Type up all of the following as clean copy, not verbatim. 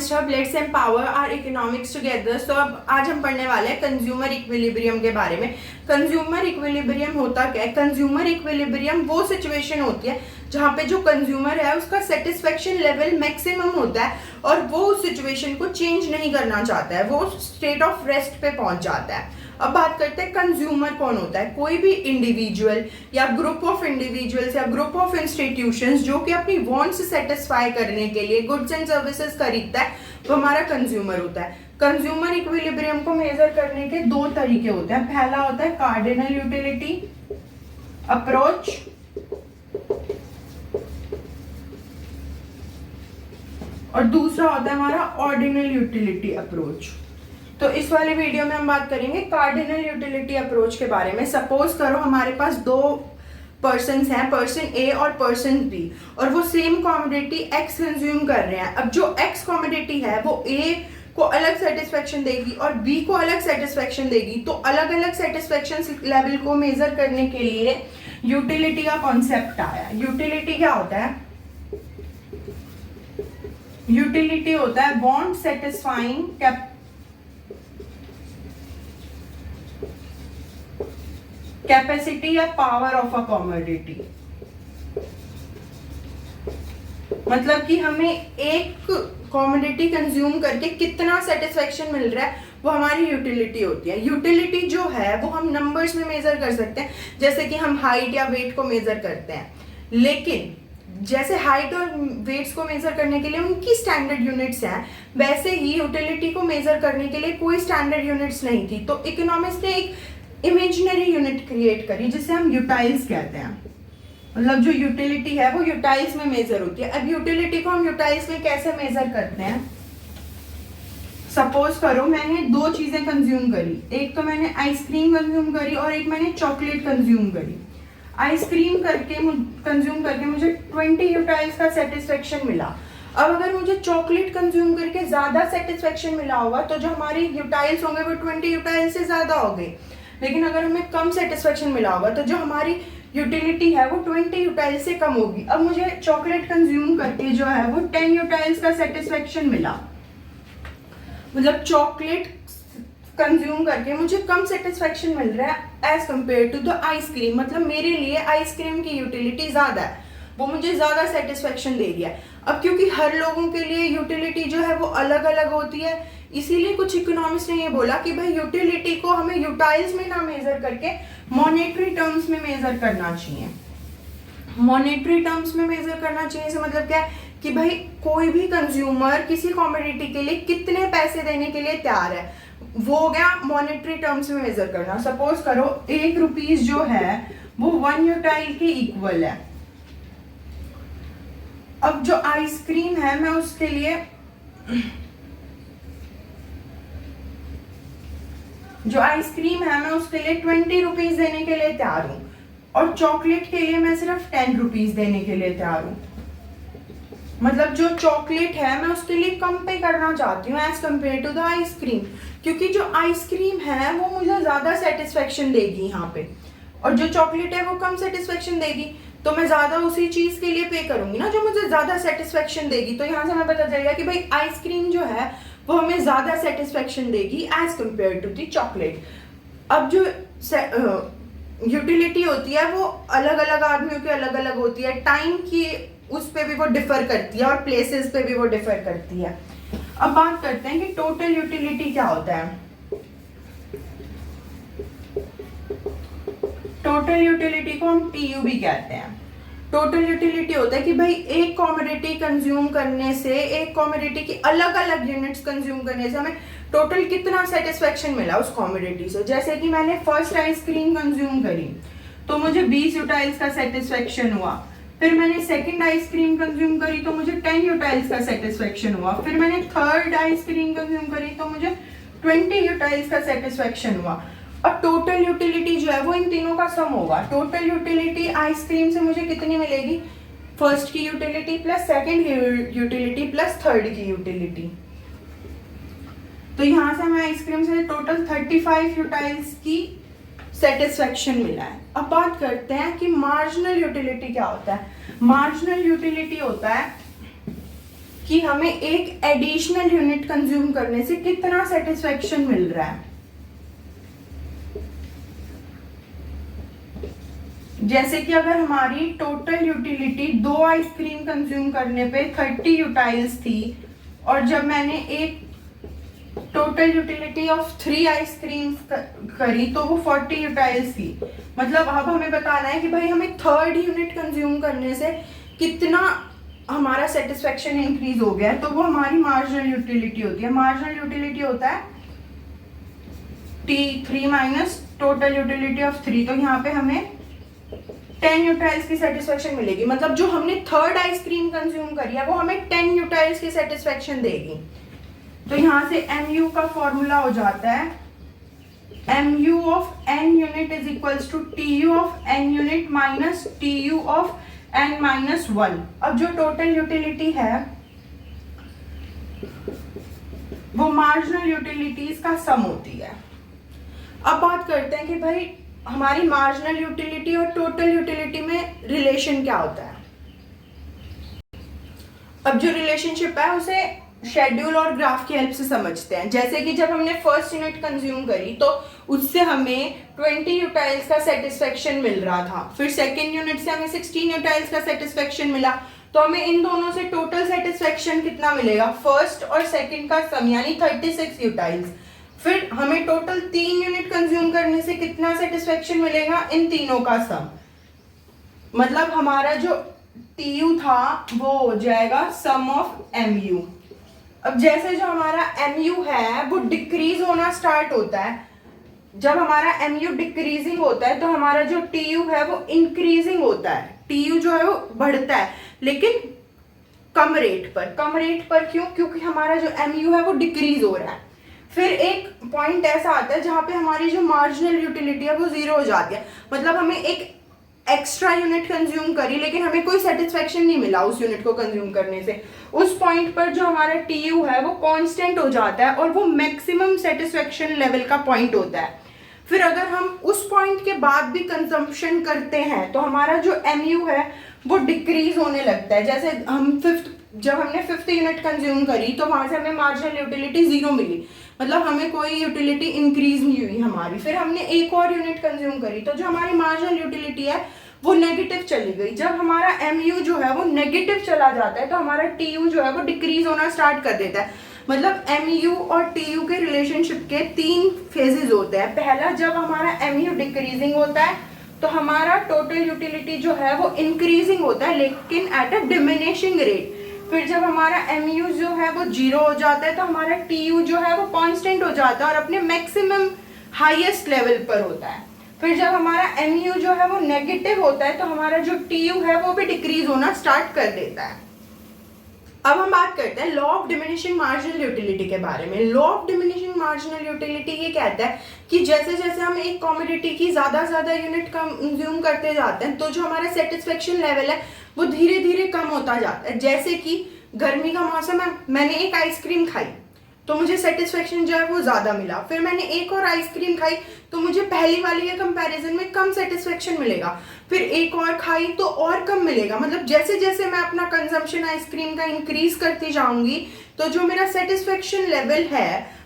Economist hub, let's empower our economics together. तो अब आज हम पढ़ने वाले हैं कंज्यूमर इक्विलिब्रियम के बारे में। कंज्यूमर इक्विलिब्रियम होता क्या है? कंज्यूमर इक्विलिब्रियम वो सिचुएशन होती है जहाँ पे जो कंज्यूमर है उसका सेटिस्फेक्शन लेवल मैक्सिमम होता है और वो उस सिचुएशन को चेंज नहीं करना चाहता है, वो स्टेट ऑफ रेस्ट पे पहुंच जाता है। अब बात करते हैं कंज्यूमर कौन होता है। कोई भी इंडिविजुअल या ग्रुप ऑफ इंडिविजुअल्स या ग्रुप ऑफ इंस्टीट्यूशंस जो कि अपनी वांट्स सेटिस्फाई करने के लिए गुड्स एंड सर्विसेज खरीदता है, वो हमारा कंज्यूमर होता है। कंज्यूमर इक्विलिब्रियम को मेजर करने के दो तरीके होते हैं। पहला होता है कार्डिनल यूटिलिटी अप्रोच और दूसरा होता है हमारा ऑर्डिनल यूटिलिटी अप्रोच। तो इस वाले वीडियो में हम बात करेंगे कार्डिनल यूटिलिटी अप्रोच के बारे में। सपोज करो हमारे पास दो पर्सन्स हैं, पर्सन ए और पर्सन बी, और वो सेम कमोडिटी एक्स कंज्यूम कर रहे हैं। अब जो एक्स कमोडिटी है वो ए को अलग सेटिस्फेक्शन देगी और बी को अलग सेटिस्फेक्शन देगी। तो अलग अलग सेटिस्फेक्शन लेवल को मेजर करने के लिए यूटिलिटी का कॉन्सेप्ट आया। यूटिलिटी क्या होता है? यूटिलिटी होता है वांट सेटिस्फाइंग कैपेसिटी या पावर ऑफ अ कमोडिटी। मतलब कि हमें एक कमोडिटी कंज्यूम करके कितना सेटिस्फेक्शन मिल रहा है, वो हमारी यूटिलिटी होती है। यूटिलिटी जो है वो हम नंबर्स में मेजर कर सकते हैं, जैसे कि हम हाइट या वेट को मेजर करते हैं। लेकिन जैसे हाइट और वेट्स को मेजर करने के लिए उनकी स्टैंडर्ड यूनिट्स हैं, वैसे ही यूटिलिटी को मेजर करने के लिए कोई स्टैंडर्ड यूनिट्स नहीं थी। तो इकोनॉमिस्ट ने एक इमेजिनरी यूनिट क्रिएट करी जिसे हम यूटाइल्स कहते हैं। मतलब जो यूटिलिटी है वो यूटाइल्स में मेजर होती है। अब यूटिलिटी को हम यूटाइल्स में कैसे मेजर करते हैं? सपोज करो मैंने दो चीजें कंज्यूम करी, एक तो मैंने आइसक्रीम कंज्यूम करी और एक मैंने चॉकलेट कंज्यूम करी। आइसक्रीम कंज्यूम करके मुझे 20 यूटाइल्स का सेटिस्फेक्शन मिला। अब अगर मुझे चॉकलेट कंज्यूम करके ज्यादा सेटिस्फेक्शन मिला होगा तो जो हमारी यूटाइल्स होंगे वो 20 यूटाइल्स से ज्यादा हो गए। लेकिन अगर हमें कम सेटिस्फेक्शन मिला होगा तो जो हमारी यूटिलिटी है वो 20 यूटाइल्स से कम होगी। अब मुझे चॉकलेट कंज्यूम करके जो है वो 10 यूटाइल्स का सेटिस्फेक्शन मिला। मतलब चॉकलेट कंज्यूम करके मुझे कम सेटिस्फेक्शन मिल रहा है as compare to the ice cream. मतलब मेरे लिए आइसक्रीम की यूटिलिटी ज्यादा है, वो मुझे ज्यादा सेटिस्फेक्शन दे रही है। अब क्योंकि हर लोगों के लिए यूटिलिटी जो है वो अलग अलग होती है, इसीलिए कुछ इकोनॉमिस्ट ने ये बोला कि भाई यूटिलिटी को हमें यूटाइल्स में ना मेजर करके मॉनेटरी टर्म्स में मेजर करना चाहिए। मॉनेटरी टर्म्स में मेजर करना चाहिए से मतलब क्या है कि भाई कोई भी कंज्यूमर किसी कमोडिटी के लिए कितने पैसे देने के लिए तैयार है, वो हो गया मॉनेटरी टर्म्स में मेजर करना। सपोज करो 1 रुपीज जो है वो 1 यूटाइल के इक्वल है। अब जो आइसक्रीम है मैं उसके लिए जो आइसक्रीम है मैं उसके लिए 20 रुपीज देने के लिए तैयार हूं और चॉकलेट के लिए मैं सिर्फ 10 रुपीज देने के लिए तैयार हूं। मतलब जो चॉकलेट है मैं उसके लिए कम पे करना चाहती हूँ as compare to the ice cream, क्योंकि जो आइसक्रीम है वो मुझे ज्यादा सेटिस्फेक्शन देगी यहाँ पे, और जो चॉकलेट है वो कम सेटिस्फेक्शन देगी। तो मैं ज्यादा उसी चीज के लिए पे करूंगी ना जो मुझे ज्यादा सेटिस्फेक्शन देगी। तो यहाँ से हमें पता चलेगा कि भाई आइसक्रीम जो है वो हमें ज्यादा सेटिस्फेक्शन देगी as compare to the chocolate. अब जो यूटिलिटी होती है वो अलग अलग आदमियों की अलग अलग होती है, टाइम की उस पे भी वो डिफर करती है और प्लेसेस पे भी वो डिफर करती है। अब बात करते हैं कि टोटल यूटिलिटी क्या होता है। टोटल यूटिलिटी को हम टीयू भी कहते हैं। टोटल यूटिलिटी होता है कि भाई एक कमोडिटी कंज्यूम करने से, एक कमोडिटी की अलग अलग यूनिट्स कंज्यूम करने से हमें टोटल कितना सेटिस्फेक्शन मिला उस कमोडिटी से। जैसे कि मैंने फर्स्ट आइसक्रीम कंज्यूम करी तो मुझे 20 यूटाइल्स का सेटिस्फेक्शन हुआ। फिर मैंने सेकंड आइसक्रीम कंज्यूम करी तो मुझे 10 यूटाइल्स का सेटिस्फेक्शन हुआ। फिर मैंने थर्ड आइसक्रीम कंज्यूम करी तो मुझे 20 यूटाइल्स का सेटिस्फेक्शन हुआ। और टोटल यूटिलिटी जो है वो इन तीनों का सम होगा। टोटल यूटिलिटी आइसक्रीम से मुझे कितनी मिलेगी? फर्स्ट की यूटिलिटी प्लस सेकंड की यूटिलिटी प्लस थर्ड की यूटिलिटी। तो यहाँ से हमें आइसक्रीम से टोटल 35 यूटाइल्स की सेटिस्फेक्शन मिला है। अब बात करते हैं कि मार्जिनल यूटिलिटी क्या होता है। मार्जिनल यूटिलिटी होता है कि हमें एक एडिशनल यूनिट कंज्यूम करने से कितना सेटिस्फेक्शन मिल रहा है। जैसे कि अगर हमारी टोटल यूटिलिटी 2 आइसक्रीम कंज्यूम करने पे 30 यूटाइल्स थी, और जब मैंने एक टोटल यूटिलिटी ऑफ 3 आइसक्रीम करी तो वो 40 यूटाइल्स थी। मतलब अब हमें बताना है कि भाई हमें थर्ड यूनिट कंज्यूम करने से कितना हमारा सेटिस्फेक्शन इंक्रीज हो गया है, तो वो हमारी मार्जिनल यूटिलिटी होती है। मार्जिनल यूटिलिटी होता है T3 minus total utility of 3। तो यहाँ पे हमें 10 यूटाइल्स की सेटिस्फेक्शन मिलेगी। मतलब जो हमने थर्ड आइसक्रीम कंज्यूम करी है वो हमें 10 यूटाइल्स की सेटिस्फेक्शन देगी। तो यहाँ से mu का फॉर्मूला हो जाता है mu of n unit is equals to tu of n unit minus tu of n minus 1। अब जो टोटल यूटिलिटी है वो मार्जिनल यूटिलिटीज का सम होती है। अब बात करते हैं कि भाई हमारी मार्जिनल यूटिलिटी और टोटल यूटिलिटी में रिलेशन क्या होता है। अब जो रिलेशनशिप है उसे शेड्यूल और ग्राफ की हेल्प से समझते हैं। जैसे कि जब हमने फर्स्ट यूनिट कंज्यूम करी तो उससे हमें 20 यूटाइल्स का सेटिस्फेक्शन मिल रहा था, फिर सेकेंड यूनिट से हमें 16 यूटाइल्स का सेटिस्फेक्शन मिला, तो हमें इन दोनों से टोटल सेटिस्फेक्शन कितना मिलेगा, फर्स्ट और सेकेंड का सम यानी 36 यूटाइल्स। फिर हमें टोटल 3 यूनिट कंज्यूम करने से कितना सेटिस्फेक्शन मिलेगा, इन तीनों का सम। मतलब हमारा जो TU था वो हो जाएगा सम ऑफ MU। अब जैसे जो हमारा MU है वो डिक्रीज होना स्टार्ट होता है, जब हमारा MU डिक्रीजिंग होता है तो हमारा जो TU है वो इंक्रीजिंग होता है। TU जो है वो बढ़ता है लेकिन कम रेट पर क्यों, क्योंकि हमारा जो MU है वो डिक्रीज हो रहा है। फिर एक पॉइंट ऐसा आता है जहां पे हमारी जो मार्जिनल यूटिलिटी है वो 0 हो जाती है। मतलब हमें एक एक्स्ट्रा यूनिट कंज्यूम करी लेकिन हमें कोई सेटिस्फेक्शन नहीं मिला उस यूनिट को कंज्यूम करने से। उस पॉइंट पर जो हमारा TU है वो कांस्टेंट हो जाता है और वो मैक्सिमम सेटिस्फेक्शन लेवल का पॉइंट होता है। फिर अगर हम उस पॉइंट के बाद भी कंजम्पशन करते हैं तो हमारा जो MU है वो डिक्रीज होने लगता है। जैसे जब हमने 5th यूनिट कंज्यूम करी तो वहां से हमें मार्जिनल यूटिलिटी 0 मिली, मतलब हमें कोई यूटिलिटी इंक्रीज नहीं हुई हमारी। फिर हमने एक और यूनिट कंज्यूम करी तो जो हमारी मार्जिनल यूटिलिटी है वो नेगेटिव चली गई। जब हमारा MU जो है वो नेगेटिव चला जाता है तो हमारा TU जो है वो डिक्रीज होना स्टार्ट कर देता है। मतलब MU और TU के रिलेशनशिप के 3 फेजेस होते हैं। पहला, जब हमारा MU डिक्रीजिंग होता है तो हमारा टोटल यूटिलिटी जो है वो इंक्रीजिंग होता है लेकिन एट अ डिमिनिशिंग रेट। फिर जब हमारा MU जो है वो 0 हो जाता है तो हमारा TU जो है वो कांस्टेंट हो जाता है और अपने मैक्सिमम हाईएस्ट लेवल पर होता है। फिर जब हमारा MU जो है वो नेगेटिव होता है तो हमारा जो TU है वो भी डिक्रीज होना स्टार्ट कर देता है। अब हम बात करते हैं law of diminishing marginal utility के बारे में। Law of diminishing marginal utility ये कहता है कि जैसे जैसे हम एक कमोडिटी की ज्यादा यूनिट कंज्यूम करते जाते हैं तो जो हमारा सेटिस्फेक्शन लेवल है वो धीरे धीरे कम होता जाता है। जैसे कि गर्मी का मौसम है, मैंने एक आइसक्रीम खाई तो मुझे सेटिस्फेक्शन जो है वो ज्यादा मिला। फिर मैंने एक और आइसक्रीम खाई तो मुझे पहली वाली के कंपैरिजन में कम सेटिस्फेक्शन मिलेगा। फिर एक और खाई तो और कम मिलेगा। मतलब जैसे जैसे मैं अपना कंजम्पशन आइसक्रीम का इंक्रीज करती जाऊंगी तो जो मेरा सेटिस्फेक्शन लेवल है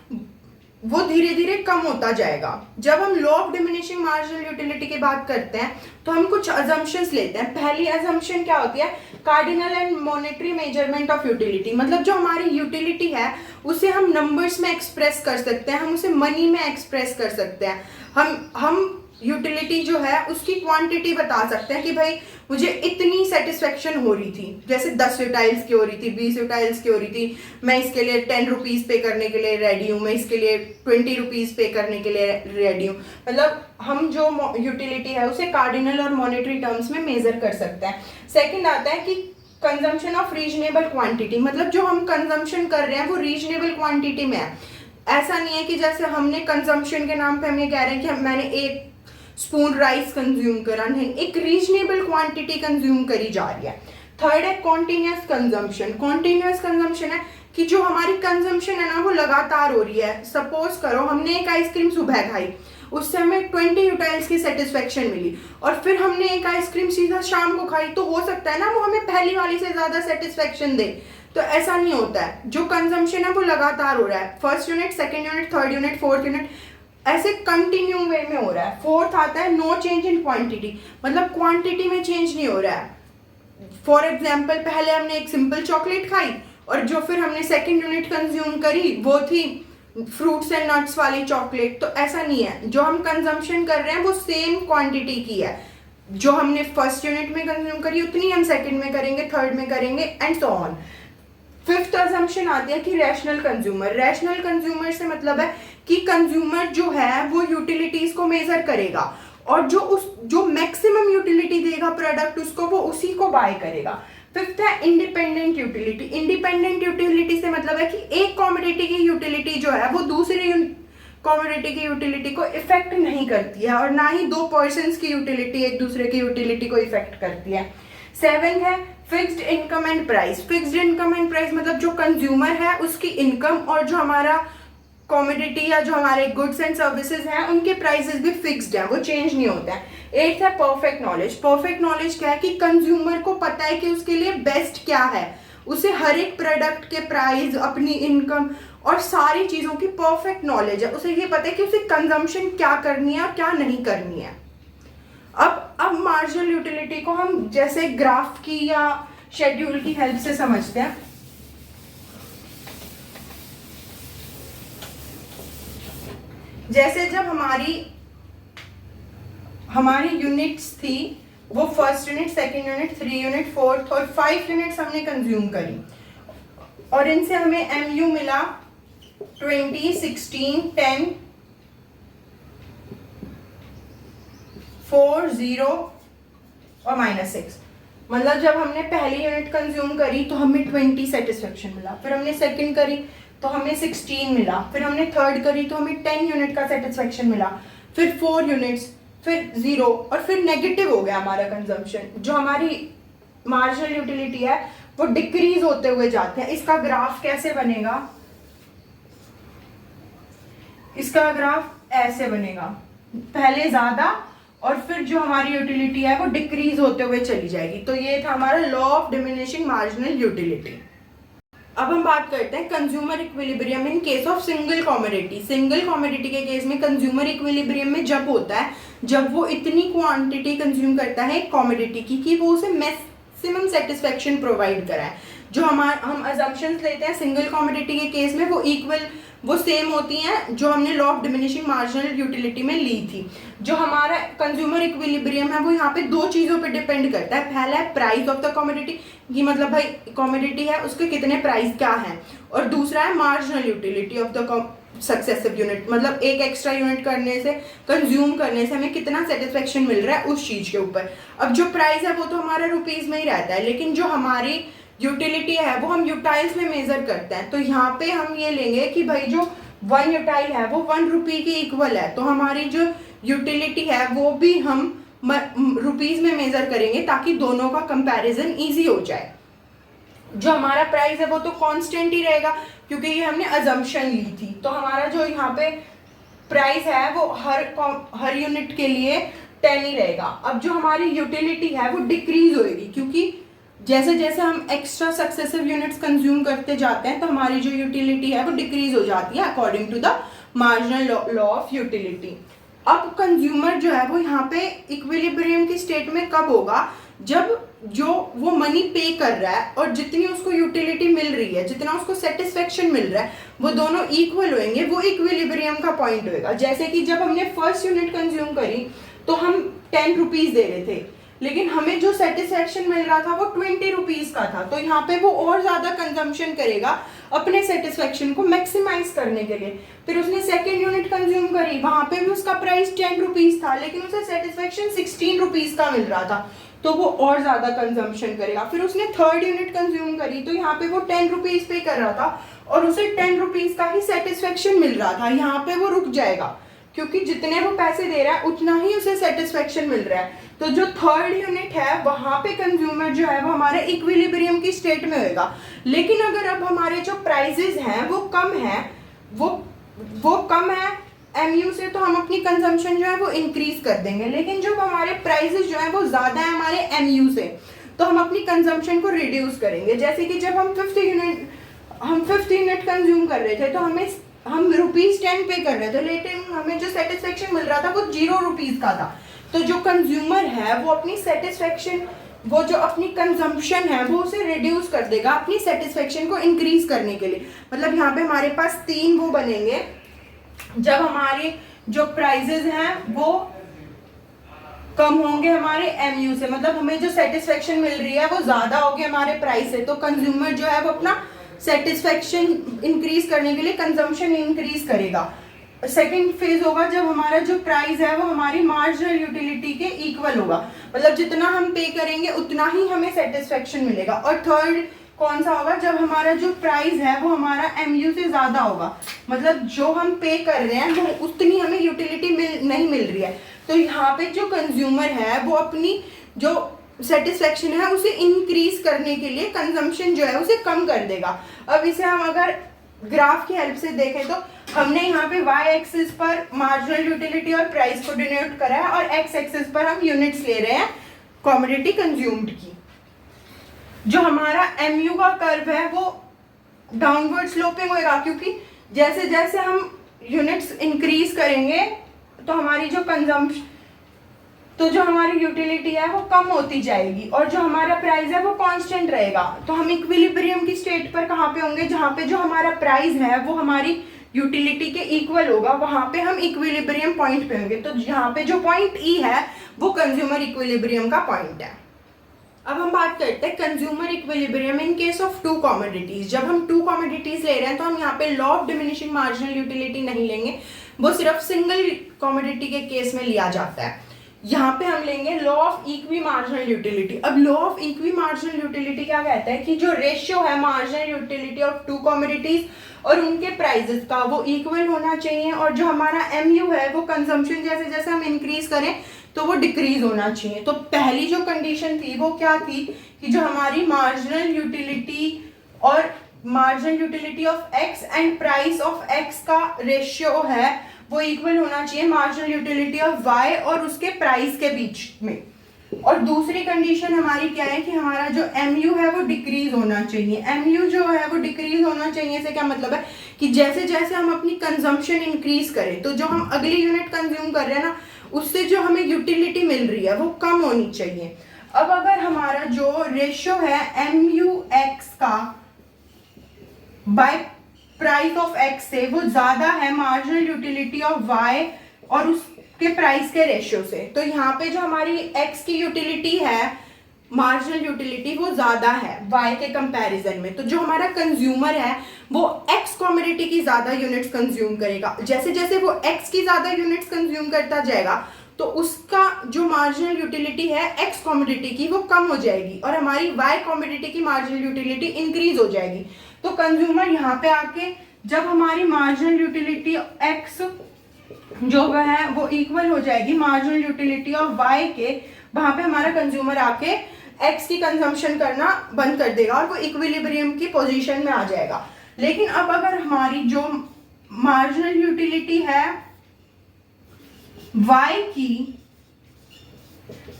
वो धीरे धीरे कम होता जाएगा। जब हम law of diminishing marginal utility की बात करते हैं तो हम कुछ अजम्पशंस लेते हैं। पहली अजम्पशन क्या होती है, cardinal and monetary measurement of utility. मतलब जो हमारी यूटिलिटी है उसे हम नंबर्स में एक्सप्रेस कर सकते हैं, हम उसे मनी में एक्सप्रेस कर सकते हैं। हम यूटिलिटी जो है उसकी क्वांटिटी बता सकते हैं कि भाई मुझे इतनी सेटिस्फेक्शन हो रही थी, जैसे 10 यूटाइल्स की हो रही थी, 20 यूटाइल्स की हो रही थी, मैं इसके लिए 10 रुपीज़ पे करने के लिए रेडी हूँ, मैं इसके लिए 20 रुपीज़ पे करने के लिए रेडी हूँ। मतलब हम जो यूटिलिटी है उसे कार्डिनल और मॉनेटरी टर्म्स में मेजर कर सकते हैं। सेकेंड आता है कि कंजम्पशन ऑफ रीजनेबल क्वांटिटी। मतलब जो हम कंजम्पशन कर रहे हैं वो रीजनेबल क्वांटिटी में है। ऐसा नहीं है कि जैसे हमने कंजम्पशन के नाम पे हम ये कह रहे हैं कि मैंने एक स्पून राइस कंज्यूम करा, नहीं, एक रीजनेबल क्वांटिटी कंज्यूम करी जा रही है। थर्ड है कॉन्टिन्यूस कंजम्पशन। कॉन्टिन्यूस कंजम्पशन है कि जो हमारी कंजम्पशन है ना वो लगातार हो रही है। सपोज करो हमने एक आइसक्रीम सुबह खाई, उससे हमें 20 यूटाइल्स की सेटिस्फेक्शन मिली, और फिर हमने एक आइसक्रीम सीधा शाम को खाई तो हो सकता है ना वो हमें पहली वाली से ज्यादा सेटिस्फेक्शन दे। तो ऐसा नहीं होता है, जो कंजम्पशन है वो लगातार हो रहा है, first unit, second unit, third unit, fourth unit, ऐसे कंटिन्यू वे में हो रहा है। फोर्थ आता है नो चेंज इन क्वांटिटी, मतलब क्वांटिटी में चेंज नहीं हो रहा है। फॉर एग्जाम्पल पहले हमने एक सिंपल चॉकलेट खाई और जो फिर हमने सेकेंड यूनिट कंज्यूम करी वो थी फ्रूट्स एंड नट्स वाली चॉकलेट। तो ऐसा नहीं है, जो हम कंजम्पशन कर रहे हैं वो सेम क्वांटिटी की है, जो हमने फर्स्ट यूनिट में कंज्यूम करी उतनी हम सेकंड में करेंगे, थर्ड में करेंगे and so on. Fifth assumption आती है कि रैशनल कंज्यूमर। रैशनल कंज्यूमर से मतलब है कि कंज्यूमर जो है वो यूटिलिटीज को मेजर करेगा और जो मैक्सिमम यूटिलिटी देगा प्रोडक्ट उसको, वो उसी को बाय करेगा। फिफ्थ है इंडिपेंडेंट यूटिलिटी। इंडिपेंडेंट यूटिलिटी से मतलब है कि एक कमोडिटी की यूटिलिटी जो है वो दूसरी कमोडिटी की यूटिलिटी को इफेक्ट नहीं करती है, और ना ही दो पर्सन्स की यूटिलिटी एक दूसरे की यूटिलिटी को इफेक्ट करती है। सेवन है fixed income and price. Fixed income and price मतलब जो कंज्यूमर है उसकी इनकम और जो हमारा कमोडिटी या जो हमारे गुड्स एंड सर्विसेज हैं उनके प्राइसेस भी फिक्स्ड हैं, वो चेंज नहीं होते हैं। एट्थ है परफेक्ट नॉलेज। परफेक्ट नॉलेज क्या है कि कंज्यूमर को पता है कि उसके लिए बेस्ट क्या है, उसे हर एक प्रोडक्ट के प्राइस, अपनी इनकम और सारी चीजों की परफेक्ट नॉलेज है, उसे ये पता है कि उसे कंजम्पशन क्या करनी है और क्या नहीं करनी है। अब मार्जिनल यूटिलिटी को हम जैसे ग्राफ की या शेड्यूल की हेल्प से समझते हैं। जैसे जब हमारी यूनिट्स थी वो first unit, second unit, 3 unit, 4th और 5 यूनिट्स हमने कंज्यूम करी और इनसे हमें MU मिला 20, 16, 10, 4, 0 और -6। मतलब जब हमने पहली यूनिट कंज्यूम करी तो हमें 20 सेटिस्फेक्शन मिला, फिर हमने सेकंड करी तो हमें 16 मिला, फिर हमने थर्ड करी तो हमें 10 यूनिट का सेटिस्फेक्शन मिला, फिर 4 यूनिट्स, फिर 0 और फिर नेगेटिव हो गया हमारा कंजम्पशन। जो हमारी मार्जिनल यूटिलिटी है वो डिक्रीज होते हुए जाते हैं। इसका ग्राफ कैसे बनेगा? इसका ग्राफ ऐसे बनेगा, पहले ज्यादा और फिर जो हमारी यूटिलिटी है वो डिक्रीज होते हुए चली जाएगी। तो ये था हमारा law of diminishing marginal utility. अब हम बात करते हैं consumer equilibrium in case of single commodity. Single commodity के केस में कंज्यूमर इक्विलिब्रियम में जब होता है जब वो इतनी क्वांटिटी कंज्यूम करता है कमोडिटी की कि वो उसे मैक्सिमम सेटिस्फेक्शन प्रोवाइड कराए। जो हम अजम्पशंस लेते हैं सिंगल कमोडिटी के केस में वो सेम होती हैं जो हमने law of diminishing marginal utility में ली थी। जो हमारा कंज्यूमर इक्विलिब्रियम है वो यहाँ पे दो चीजों पे डिपेंड करता है। पहला है प्राइस ऑफ द कमोडिटी, ये मतलब भाई कमोडिटी है उसके कितने प्राइस क्या है, और दूसरा है marginal utility of the successive unit, मतलब एक एक्स्ट्रा यूनिट करने से, कंज्यूम करने से हमें कितना सेटिस्फेक्शन मिल रहा है उस चीज के ऊपर। अब जो प्राइस है वो तो हमारा रुपीज में ही रहता है, लेकिन जो हमारी यूटिलिटी है वो हम यूटाइल्स में मेजर करते हैं। तो यहाँ पे हम ये लेंगे कि भाई जो 1 यूटाइल है वो 1 रुपी के इक्वल है, तो हमारी जो यूटिलिटी है वो भी हम रुपीज में मेजर करेंगे ताकि दोनों का कंपैरिजन इजी हो जाए। जो हमारा प्राइस है वो तो कांस्टेंट ही रहेगा क्योंकि ये हमने अजम्पशन ली थी। तो हमारा जो यहाँ पे प्राइस है वो हर यूनिट के लिए 10 ही रहेगा। अब जो हमारी यूटिलिटी है वो डिक्रीज होएगी क्योंकि जैसे जैसे हम एक्स्ट्रा सक्सेसिव यूनिट्स कंज्यूम करते जाते हैं तो हमारी जो यूटिलिटी है वो डिक्रीज हो जाती है according to the marginal law of utility. अब कंज्यूमर जो है वो यहाँ पे इक्विलिब्रियम की स्टेट में कब होगा? जब जो वो मनी पे कर रहा है और जितनी उसको यूटिलिटी मिल रही है, जितना उसको सेटिस्फेक्शन मिल रहा है, वो दोनों इक्वल होंगे, वो इक्विलिब्रियम का पॉइंट होएगा। जैसे कि जब हमने फर्स्ट यूनिट कंज्यूम करी तो हम 10 रुपीज दे रहे थे, लेकिन हमें जो सेटिस्फेक्शन मिल रहा था वो 20 रुपीज का था। तो यहाँ पे वो और ज्यादा कंजम्पशन करेगा अपने सेटिस्फेक्शन को मैक्सिमाइज करने के लिए। फिर उसने सेकेंड यूनिट कंज्यूम करी, वहां पे भी उसका प्राइस 10 रुपीज था लेकिन उसे सेटिस्फेक्शन 16 रुपीज का मिल रहा था, तो वो और ज्यादा कंजम्पशन करेगा। फिर उसने थर्ड यूनिट कंज्यूम करी तो यहाँ पे वो 10 रुपीज पे कर रहा था और उसे 10 रुपीज का ही सेटिस्फेक्शन मिल रहा था। यहाँ पे वो रुक जाएगा क्योंकि जितने वो पैसे दे रहा है उतना ही उसे सेटिस्फेक्शन मिल रहा है। तो जो थर्ड यूनिट है वहां पे कंज्यूमर जो है वो हमारे इक्विलिब्रियम की स्टेट में होएगा। लेकिन अगर अब हमारे जो प्राइसेस हैं वो कम है, वो कम है MU से, तो हम अपनी कंजम्पशन जो है वो इंक्रीज कर देंगे। लेकिन जब हमारे प्राइसेस जो है वो ज्यादा है हमारे MU से, तो हम अपनी कंजम्पशन को रिड्यूस करेंगे। जैसे कि जब हम 50 यूनिट कंज्यूम कर रहे थे तो हम ₹10 पे कर रहे थे, लेकिन हमें जो सेटिस्फेक्शन मिल रहा था वो ₹0 का था। तो जो कंज्यूमर है वो अपनी सेटिस्फेक्शन, वो जो अपनी कंजम्पशन है वो उसे रिड्यूस कर देगा अपनी सेटिस्फेक्शन को इंक्रीज करने के लिए। मतलब यहाँ पे हमारे पास 3 वो बनेंगे जब हमारे जो प्राइजेस हैं वो कम होंगे हमारे एमयू से, मतलब हमें जो सेटिस्फेक्शन मिल रही है वो ज्यादा होगी हमारे प्राइस से, तो कंज्यूमर जो है वो अपना सेटिस्फेक्शन इंक्रीज करने के लिए कंजम्पशन इंक्रीज करेगा। सेकंड फेज होगा जब हमारा जो प्राइस है वो हमारी मार्जिनल यूटिलिटी के इक्वल होगा, मतलब जितना हम पे करेंगे उतना ही हमें सेटिस्फेक्शन मिलेगा। और थर्ड कौन सा होगा, जब हमारा जो प्राइस है वो हमारा एमयू से ज्यादा होगा, मतलब जो हम पे कर रहे हैं वो उतनी हमें यूटिलिटी नहीं मिल रही है। तो यहाँ पे जो कंज्यूमर है वो अपनी जो सेटिस्फेक्शन है उसे इंक्रीज करने के लिए कंजम्पशन जो है उसे कम कर देगा। अब इसे हम अगर ग्राफ की हेल्प से देखें तो हमने यहाँ पे y एक्सिस पर मार्जिनल यूटिलिटी और प्राइस को डिनोट करा है और x एक्सिस पर हम यूनिट्स ले रहे हैं कमोडिटी कंज्यूम्ड की। जो हमारा MU का कर्व है वो डाउनवर्ड स्लोपिंग होगा, क्योंकि जैसे जैसे हम यूनिट्स इंक्रीज करेंगे तो हमारी जो कंजम्पशन, तो जो हमारी यूटिलिटी है वो कम होती जाएगी और जो हमारा प्राइस है वो कांस्टेंट रहेगा। तो हम इक्विलिब्रियम की स्टेट पर कहाँ पे होंगे, जहाँ पे जो हमारा प्राइस है वो हमारी यूटिलिटी के इक्वल होगा, वहां पे हम इक्विलिब्रियम पॉइंट पे होंगे। तो यहाँ पे जो पॉइंट ई है वो कंज्यूमर इक्विलिब्रियम का पॉइंट है। अब हम बात करते हैं consumer equilibrium in case of 2 commodities. जब हम 2 कमोडिटीज ले रहे हैं तो हम यहाँ पे law of diminishing marginal utility नहीं लेंगे, वो सिर्फ सिंगल कमोडिटी के केस में लिया जाता है। यहाँ पे हम लेंगे law of equi marginal utility. अब law of equi marginal utility क्या कहता है कि जो रेशियो है मार्जिनल यूटिलिटी ऑफ 2 कमोडिटीज और उनके प्राइसेस का वो इक्वल होना चाहिए, और जो हमारा एमयू है वो कंजम्पशन जैसे जैसे हम इंक्रीज करें तो वो डिक्रीज होना चाहिए। तो पहली जो कंडीशन थी वो क्या थी कि जो हमारी मार्जिनल यूटिलिटी और marginal utility of x and price of x का रेशियो है वो इक्वल होना चाहिए मार्जिनल यूटिलिटी ऑफ वाई और उसके प्राइस के बीच में। और दूसरी कंडीशन हमारी क्या है कि हमारा जो एमयू है वो डिक्रीज होना चाहिए। एमयू जो है वो डिक्रीज होना चाहिए से क्या मतलब है कि जैसे जैसे हम अपनी कंजम्पशन इंक्रीज करें तो जो हम अगली यूनिट कंज्यूम कर रहे हैं ना उससे जो हमें यूटिलिटी मिल रही है वो कम होनी चाहिए। अब अगर हमारा जो रेशियो है एमयू एक्स का बाय प्राइस ऑफ एक्स से वो ज्यादा है मार्जिनल यूटिलिटी ऑफ वाई और उसके प्राइस के रेशियो से, तो यहाँ पे जो हमारी एक्स की यूटिलिटी है मार्जिनल यूटिलिटी वो ज्यादा है वाई के कंपैरिजन में। तो जो हमारा कंज्यूमर है वो एक्स कमोडिटी की ज्यादा यूनिट्स कंज्यूम करेगा। जैसे जैसे वो एक्स की ज्यादा यूनिट्स कंज्यूम करता जाएगा तो उसका जो मार्जिनल यूटिलिटी है एक्स कमोडिटी की वो कम हो जाएगी और हमारी वाई कमोडिटी की मार्जिनल यूटिलिटी इंक्रीज हो जाएगी। तो कंज्यूमर यहाँ पे आके जब हमारी मार्जिनल यूटिलिटी एक्स जो है वो इक्वल हो जाएगी मार्जिनल यूटिलिटी ऑफ वाई के, वहां पे हमारा कंज्यूमर आके एक्स की कंजम्पशन करना बंद कर देगा और वो इक्विलिब्रियम की पोजीशन में आ जाएगा। लेकिन अब अगर हमारी जो मार्जिनल यूटिलिटी है वाई की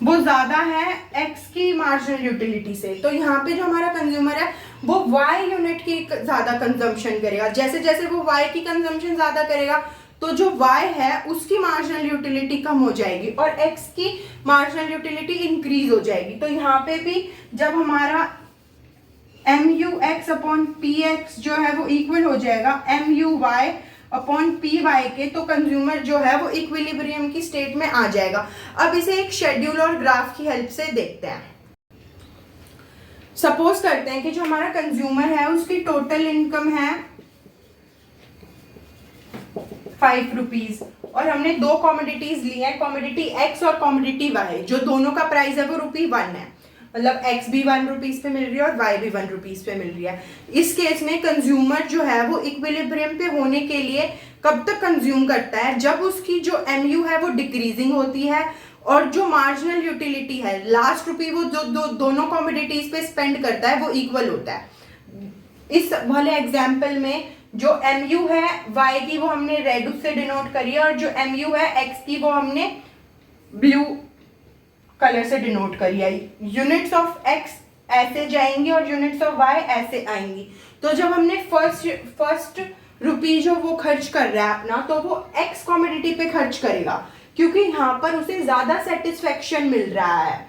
वो ज्यादा है एक्स की मार्जिनल यूटिलिटी से, तो यहाँ पे जो हमारा कंज्यूमर है वो वाई यूनिट की ज्यादा कंजम्पशन करेगा। जैसे जैसे वो वाई की कंजम्पशन ज्यादा करेगा तो जो y है उसकी मार्जिनल यूटिलिटी कम हो जाएगी और x की मार्जिनल यूटिलिटी इंक्रीज हो जाएगी। तो यहाँ पे भी जब हमारा mu(x) अपॉन px जो है वो इक्वल हो जाएगा mu(y) अपॉन py के, तो कंज्यूमर जो है वो इक्विलिब्रियम की स्टेट में आ जाएगा। अब इसे एक शेड्यूल और ग्राफ की हेल्प से देखते हैं। सपोज करते हैं कि जो हमारा कंज्यूमर है उसकी टोटल इनकम है 5 रुपीज और हमने 2 कमोडिटीज ली हैं, कमोडिटी एक्स और कमोडिटी वाई, जो दोनों का प्राइस है वो ₹1 है, मतलब एक्स भी 1 रुपीज पे मिल रही है और वाई भी 1 रुपीज पे मिल रही है। इस केस में कंज्यूमर जो है वो इक्विलिब्रियम पे होने के लिए कब तक कंज्यूम करता है, जब उसकी जो एमयू है वो डिक्रीजिंग होती है और जो मार्जिनल यूटिलिटी है लास्ट रुपी वो जो दोनों कमोडिटीज पे स्पेंड करता है वो इक्वल होता है। इस वाले एग्जाम्पल में जो mu है y की वो हमने रेड से डिनोट करी है और जो mu है x की वो हमने ब्लू कलर से डिनोट करिए। यूनिट्स ऑफ एक्स ऐसे जाएंगी और यूनिट्स ऑफ वाई ऐसे आएंगी। तो जब हमने फर्स्ट रुपी जो वो खर्च कर रहा है अपना, तो वो एक्स कॉमोडिटी पे खर्च करेगा क्योंकि यहाँ पर उसे ज्यादा सेटिस्फेक्शन मिल रहा है।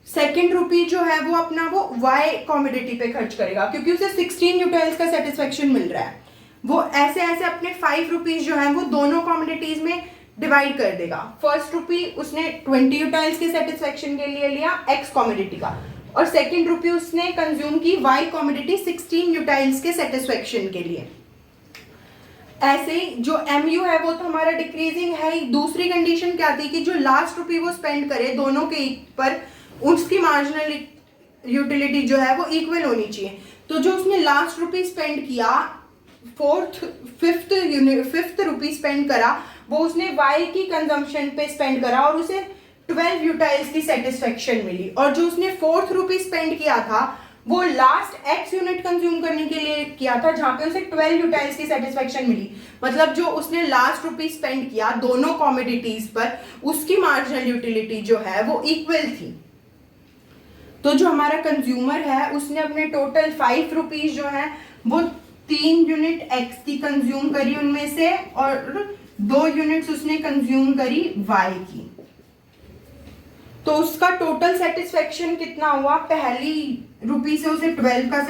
सेकेंड रुपी जो है वो अपना वो वाई कॉमोडिटी पे खर्च करेगा क्योंकि उसे 16 यूटाइल्स का सेटिस्फेक्शन मिल रहा है। वो ऐसे ऐसे अपने 5 रुपीज जो है वो दोनों कॉमोडिटीज में डिवाइड कर देगा। फर्स्ट रुपी उसने 20 यूटाइल्स के सेटिस्फेक्शन के लिए लिया एक्स कॉमोडिटी का, और सेकेंड रुपी उसने कंज्यूम की वाई कॉमोडिटी 16 यूटाइल्स के सेटिस्फेक्शन के लिए। ऐसे ही जो MU है वो तो हमारा डिक्रीजिंग है ही। दूसरी कंडीशन क्या थी कि जो लास्ट रुपी वो स्पेंड करे दोनों के पर, उसकी मार्जिनल यूटिलिटी जो है वो इक्वल होनी चाहिए। तो जो उसने लास्ट रुपी स्पेंड किया, फिफ्थ रुपी स्पेंड करा, वो उसने वाई की कंजम्पशन पे स्पेंड करा और उसे 12 यूटाइल्स की सेटिस्फेक्शन मिली। और जो उसने फोर्थ रुपी स्पेंड किया था वो लास्ट एक्स यूनिट कंज्यूम करने के लिए किया था, जहां पे उसे 12 यूटाइल्स की सेटिस्फेक्शन मिली। मतलब जो उसने लास्ट रुपी स्पेंड किया दोनों कॉमोडिटीज पर, उसकी मार्जिनल यूटिलिटी जो है वो इक्वल थी। तो जो हमारा कंज्यूमर है उसने अपने टोटल 5 रुपीज जो है वो 3 यूनिट एक्स की कंज्यूम करी उनमें से, और 2 यूनिट्स उसने कंज्यूम करी वाई की। तो उसका टोटल सेटिस्फेक्शन कितना हुआ? पहली रुपी से उसे 20 का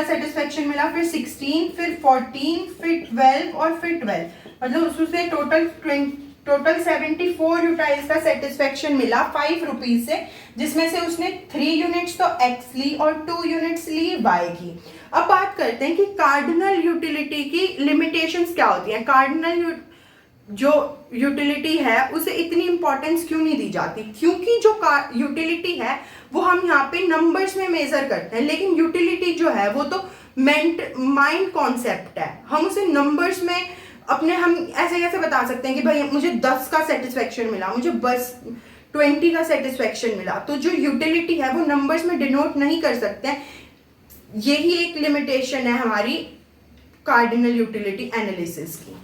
सेटिस्फेक्शन मिला, फिर 16, फिर 14, फिर 12 और फिर 12, मतलब उससे टोटल 74 यूटाइल्स का सेटिस्फेक्शन मिला 5 रुपीज से, जिसमें से उसने 3 यूनिट्स तो एक्स ली और 2 यूनिट्स ली वाई की। अब बात करते हैं कि कार्डिनल यूटिलिटी की लिमिटेशंस क्या होती हैं। कार्डिनल जो यूटिलिटी है उसे इतनी इंपॉर्टेंस क्यों नहीं दी जाती? क्योंकि जो यूटिलिटी है वो हम यहाँ पे नंबर्स में मेजर करते हैं, लेकिन यूटिलिटी जो है वो तो माइंड कॉन्सेप्ट है। हम उसे नंबर्स में अपने हम ऐसे कैसे बता सकते हैं कि भाई मुझे 10 का सेटिस्फेक्शन मिला, मुझे बस 20 का सेटिस्फेक्शन मिला। तो जो यूटिलिटी है वो नंबर्स में डिनोट नहीं कर सकते हैं। यही एक लिमिटेशन है हमारी कार्डिनल यूटिलिटी एनालिसिस की।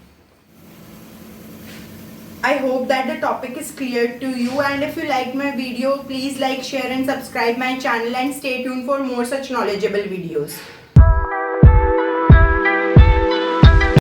I hope that the topic is clear to you, and if you like my video, please like, share and subscribe my channel and stay tuned for more such knowledgeable videos.